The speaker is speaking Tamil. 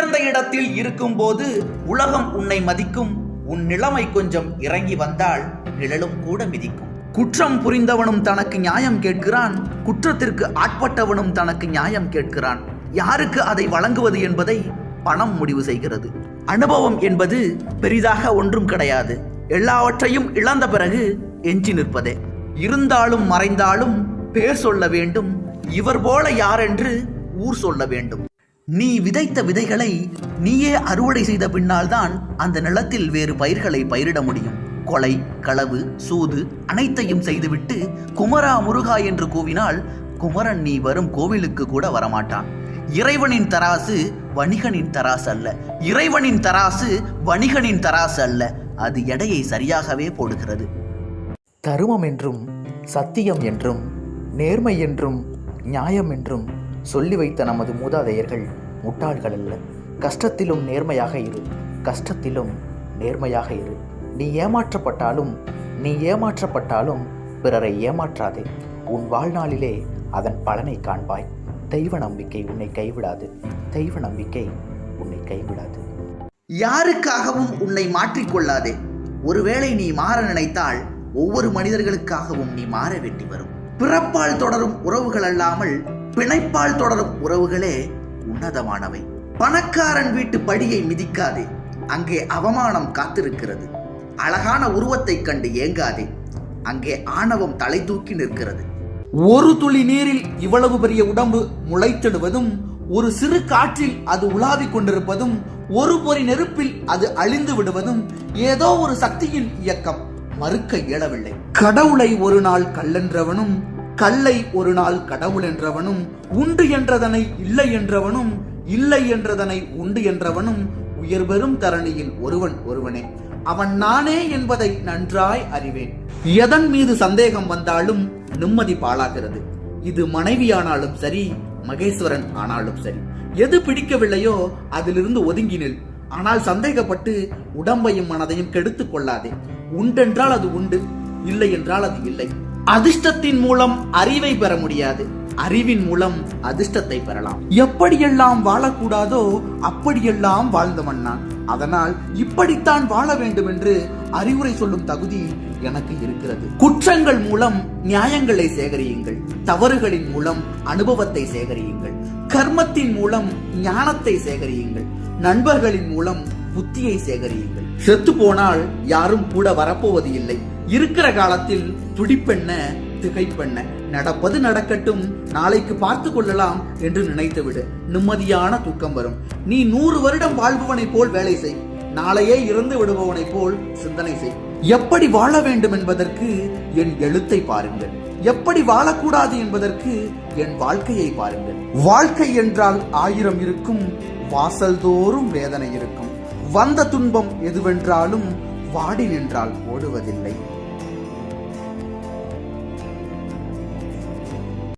உயர்ந்த இடத்தில் இருக்கும்போது உலகம் உன்னை மதிக்கும். உன் நிலைமை கொஞ்சம் இறங்கி வந்தால் நிழலும் கூட மிதிக்கும். குற்றம் புரிந்தவனும் தனக்கு நியாயம் கேட்கிறான், குற்றத்திற்கு ஆட்பட்டவனும் தனக்கு நியாயம் கேட்கிறான். யாருக்கு அதை வழங்குவது என்பதை பணம் முடிவு செய்கிறது. அனுபவம் என்பது பெரிதாக ஒன்றும் கிடையாது. எல்லாவற்றையும் இழந்த பிறகு எஞ்சி நிற்பதே. இருந்தாலும் மறைந்தாலும் பேர் சொல்ல வேண்டும். இவர் போல யாரென்று ஊர் சொல்ல வேண்டும். நீ விதைத்த விதைகளை நீயே அறுவடை செய்த பின்னால் தான் அந்த நிலத்தில் வேறு பயிர்களை பயிரிட முடியும். கொலை, களவு, சூது அனைத்தையும் செய்துவிட்டு குமரா முருகா என்று கூவினால் குமரன் நீ வரும் கோவிலுக்கு கூட வரமாட்டான். இறைவனின் தராசு வணிகனின் தராசு அல்ல. இறைவனின் தராசு வணிகனின் தராசு அல்ல. அது எடையை சரியாகவே போடுகிறது. தருமம் என்றும் சத்தியம் என்றும் நேர்மை என்றும் நியாயம் என்றும் சொல்லி வைத்த நமது மூதாதையர்கள் முட்டாள்கள் அல்ல. கஷ்டத்திலும் நேர்மையாக இரு, கஷ்டத்திலும் நேர்மையாக இரு. நீ ஏமாற்றப்பட்டாலும் பிறரை ஏமாற்றாதே. உன் வாழ்நாளிலே அதன் பலனை காண்பாய். தெய்வ நம்பிக்கை உன்னை கைவிடாது. தெய்வ நம்பிக்கை உன்னை கைவிடாது. யாருக்காகவும் உன்னை மாற்றிக்கொள்ளாதே. ஒருவேளை நீ மாற நினைத்தால் ஒவ்வொரு மனிதர்களுக்காகவும் நீ மாற வேண்டி வரும். பிறப்பால் தொடரும் உறவுகள் அல்லாமல் பிணைப்பால் தொடரும் உறவுகளே உன்னதமானவை. பணக்காரன் வீட்டு படியை மிதிக்காதே, அங்கே அவமானம் காத்திருக்கிறது. அழகான உருவத்தை கண்டு ஏங்காதே, அங்கே ஆணவம் தலை தூக்கி நிற்கிறது. ஒரு துளி நீரில் இவ்வளவு பெரிய உடம்பு முளைத்திடுவதும், ஒரு சிறு காற்றில் அது உலாவிக் கொண்டிருப்பதும், ஒரு பொறி நெருப்பில் அது அழிந்து விடுவதும் ஏதோ ஒரு சக்தியின் இயக்கம், மறுக்க இயலவில்லை. கடவுளை ஒரு நாள் கல்லென்றவனும், கல்லை ஒரு நாள் கடவுள் என்றவனும், உண்டு என்றதனை இல்லை என்றவனும், இல்லை என்றதனை உண்டு என்றவனும் உயர்பெரும் தரணியில் ஒருவனே. அவன் நானே என்பதை நன்றாய் அறிவேன். எதன் மீது சந்தேகம் வந்தாலும் நிம்மதி பாழாகிறது. இது மனைவியானாலும் சரி, மகேஸ்வரன் ஆனாலும் சரி. எது பிடிக்கவில்லையோ அதிலிருந்து ஒதுங்கினில். ஆனால் சந்தேகப்பட்டு உடம்பையும் மனதையும் கெடுத்துக் கொள்ளாதே. உண்டென்றால் அது உண்டு, இல்லை என்றால் அது இல்லை. அதிர்ஷ்டத்தின் மூலம் அறிவை பெற முடியாது, அறிவின் மூலம் அதிர்ஷ்டத்தை பெறலாம். எப்படியெல்லாம் வாழக்கூடாதோ அப்படியெல்லாம் வாழ்ந்தவன் நான். அதனால் இப்படித்தான் வாழ வேண்டும் என்று அறிவுரை சொல்லும் தகுதி எனக்கு இருக்கிறது. குற்றங்கள் மூலம் நியாயங்களை சேகரியுங்கள், தவறுகளின் மூலம் அனுபவத்தை சேகரியுங்கள், கர்மத்தின் மூலம் ஞானத்தை சேகரியுங்கள், நண்பர்களின் மூலம் புத்தியை சேகரியுங்கள். செத்து போனால் யாரும் கூட வரப்போவது இல்லை. இருக்கிற காலத்தில் துடிப்பென்ன திகைப்பென்ன, நடப்பது நடக்கட்டும், நாளைக்கு பார்த்து கொள்ளலாம் என்று நினைத்துவிடு. நிம்மதியான தூக்கம் வரும். நீ 100 வருடம் வாழ்பவனை போல் வேலை செய், நாளையே இறந்து விடுபவனை போல் சிந்தனை செய். எப்படி வாழ வேண்டும் என்பதற்கு என் எழுத்தை பாருங்கள், எப்படி வாழக்கூடாது என்பதற்கு என் வாழ்க்கையை பாருங்கள். வாழ்க்கை என்றால் 1000 இருக்கும், வாசல் தோறும் வேதனை இருக்கும். வந்த துன்பம் எதுவென்றாலும் வாடி நின்றால் ஓடுவதில்லை.